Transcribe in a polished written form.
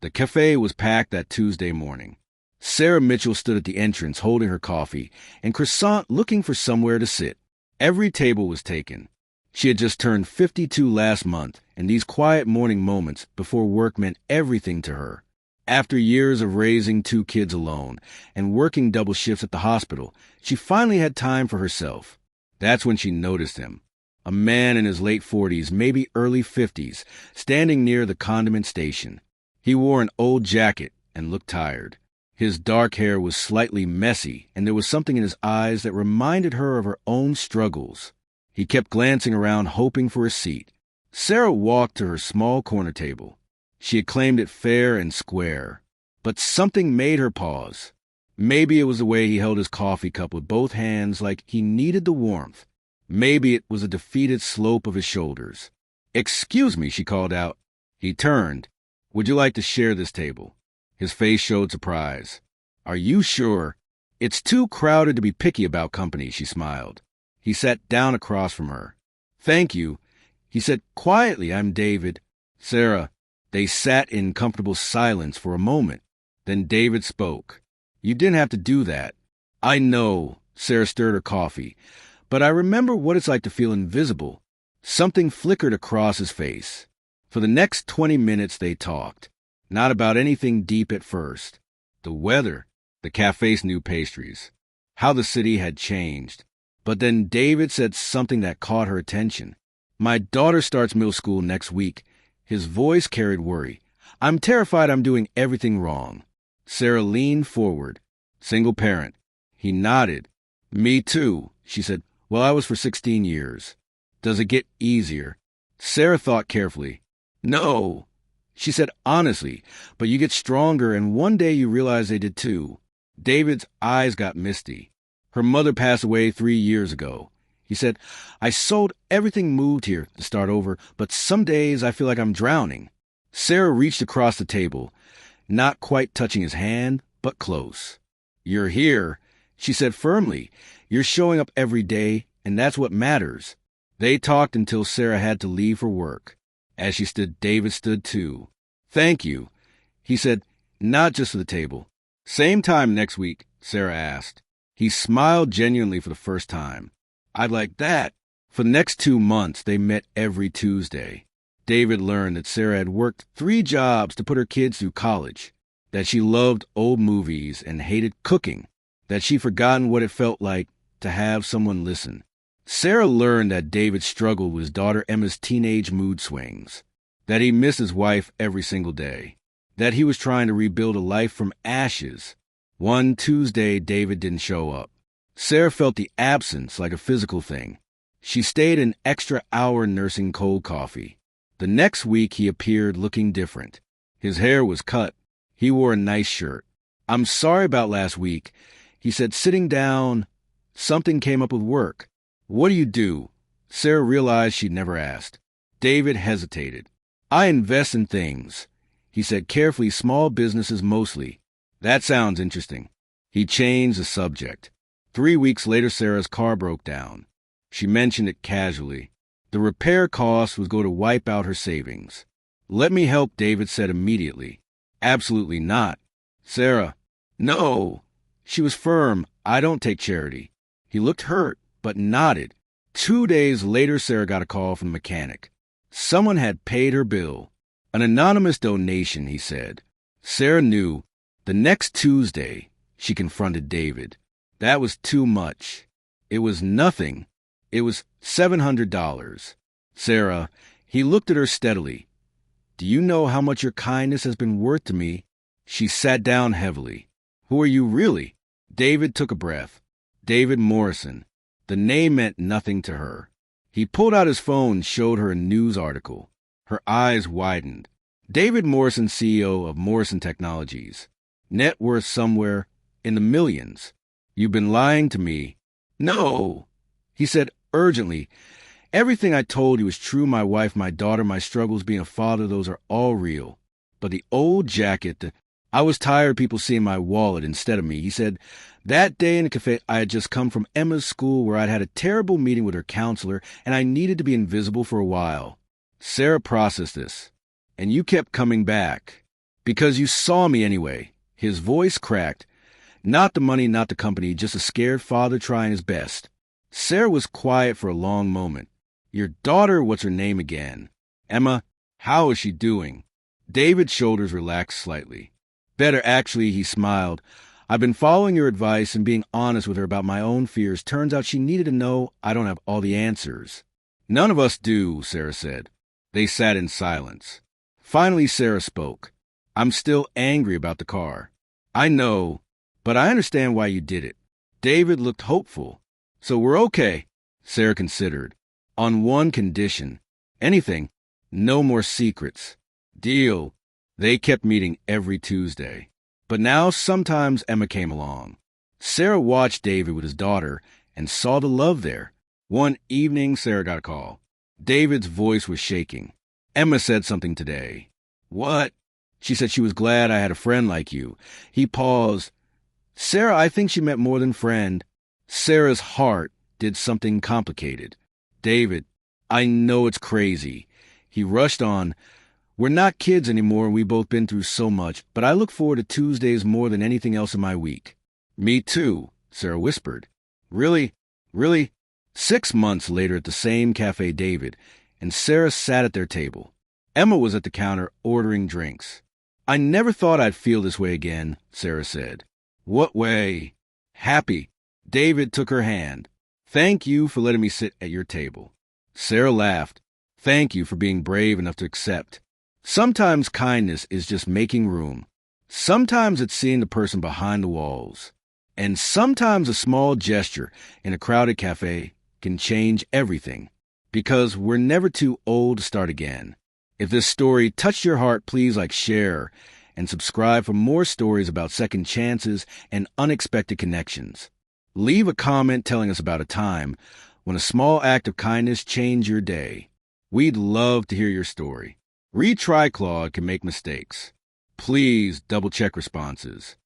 The cafe was packed that Tuesday morning. Sarah Mitchell stood at the entrance holding her coffee and croissant looking for somewhere to sit. Every table was taken. She had just turned 52 last month, and these quiet morning moments before work meant everything to her. After years of raising 2 kids alone and working double shifts at the hospital, she finally had time for herself. That's when she noticed him. A man in his late 40s, maybe early 50s, standing near the condiment station. He wore an old jacket and looked tired. His dark hair was slightly messy, and there was something in his eyes that reminded her of her own struggles. He kept glancing around, hoping for a seat. Sarah walked to her small corner table. She had claimed it fair and square. But something made her pause. Maybe it was the way he held his coffee cup with both hands like he needed the warmth. Maybe it was a defeated slope of his shoulders. "Excuse me," she called out. He turned. "Would you like to share this table?" His face showed surprise. "Are you sure?" "It's too crowded to be picky about company," she smiled. He sat down across from her. "Thank you." He said quietly, "I'm David." "Sarah." They sat in comfortable silence for a moment. Then David spoke. "You didn't have to do that." "I know." Sarah stirred her coffee. "But I remember what it's like to feel invisible." Something flickered across his face. For the next 20 minutes they talked. Not about anything deep at first. The weather, the cafe's new pastries, how the city had changed. But then David said something that caught her attention. "My daughter starts middle school next week." His voice carried worry. "I'm terrified I'm doing everything wrong." Sarah leaned forward. "Single parent." He nodded. "Me too," she said. "Well, I was for 16 years. Does it get easier?" Sarah thought carefully. "No." She said honestly, "But you get stronger, and one day you realize they did too." David's eyes got misty. "Her mother passed away 3 years ago." He said, "I sold everything, moved here to start over, but some days I feel like I'm drowning." Sarah reached across the table, not quite touching his hand, but close. "You're here," she said firmly. "You're showing up every day, and that's what matters." They talked until Sarah had to leave for work. As she stood, David stood too. "Thank you," he said, "not just for the table." "Same time next week?" Sarah asked. He smiled genuinely for the first time. "I'd like that." For the next 2 months, they met every Tuesday. David learned that Sarah had worked 3 jobs to put her kids through college, that she loved old movies and hated cooking, that she'd forgotten what it felt like to have someone listen. Sarah learned that David struggled with his daughter Emma's teenage mood swings, that he missed his wife every single day, that he was trying to rebuild a life from ashes. One Tuesday, David didn't show up. Sarah felt the absence like a physical thing. She stayed an extra hour nursing cold coffee. The next week, he appeared looking different. His hair was cut. He wore a nice shirt. "I'm sorry about last week," he said, sitting down. "Something came up with work." "What do you do?" Sarah realized she'd never asked. David hesitated. "I invest in things," he said carefully, "small businesses mostly." "That sounds interesting." He changed the subject. 3 weeks later, Sarah's car broke down. She mentioned it casually. The repair cost was going to wipe out her savings. "Let me help," David said immediately. "Absolutely not." "Sarah." "No." She was firm. "I don't take charity." He looked hurt, but nodded. 2 days later, Sarah got a call from the mechanic. Someone had paid her bill. An anonymous donation, he said. Sarah knew. The next Tuesday, she confronted David. That was too much. It was nothing. It was $700. "Sarah," he looked at her steadily. "Do you know how much your kindness has been worth to me?" She sat down heavily. "Who are you really?" David took a breath. David Morrison. The name meant nothing to her. He pulled out his phone and showed her a news article. Her eyes widened. David Morrison, CEO of Morrison Technologies. Net worth somewhere in the millions. "You've been lying to me." "No," he said urgently. "Everything I told you is true. My wife, my daughter, my struggles being a father, those are all real. But the old jacket, I was tired of people seeing my wallet instead of me." He said, "That day in the cafe, I had just come from Emma's school where I'd had a terrible meeting with her counselor, and I needed to be invisible for a while." Sarah processed this. "And you kept coming back." Because you saw me anyway. His voice cracked. Not the money, not the company, just a scared father trying his best. Sarah was quiet for a long moment. Your daughter, what's her name again? Emma, how is she doing? David's shoulders relaxed slightly. Better, actually, he smiled. I've been following your advice and being honest with her about my own fears. Turns out she needed to know I don't have all the answers. None of us do, Sarah said. They sat in silence. Finally, Sarah spoke. I'm still angry about the car. I know, but I understand why you did it. David looked hopeful. So we're okay, Sarah considered. On one condition. Anything. No more secrets. Deal. They kept meeting every Tuesday. But now sometimes Emma came along. Sarah watched David with his daughter and saw the love there. One evening, Sarah got a call. David's voice was shaking. Emma said something today. What? She said she was glad I had a friend like you. He paused. Sarah, I think she meant more than friend. Sarah's heart did something complicated. David, I know it's crazy. He rushed on. We're not kids anymore and we've both been through so much, but I look forward to Tuesdays more than anything else in my week. Me too, Sarah whispered. Really? Really? 6 months later at the same Café, David and Sarah sat at their table. Emma was at the counter ordering drinks. I never thought I'd feel this way again, Sarah said. What way? Happy. David took her hand. Thank you for letting me sit at your table. Sarah laughed. Thank you for being brave enough to accept. Sometimes kindness is just making room. Sometimes it's seeing the person behind the walls. And sometimes a small gesture in a crowded cafe can change everything. Because we're never too old to start again. If this story touched your heart, please share, and subscribe for more stories about second chances and unexpected connections. Leave a comment telling us about a time when a small act of kindness changed your day. We'd love to hear your story. Retry Claude can make mistakes. Please double-check responses.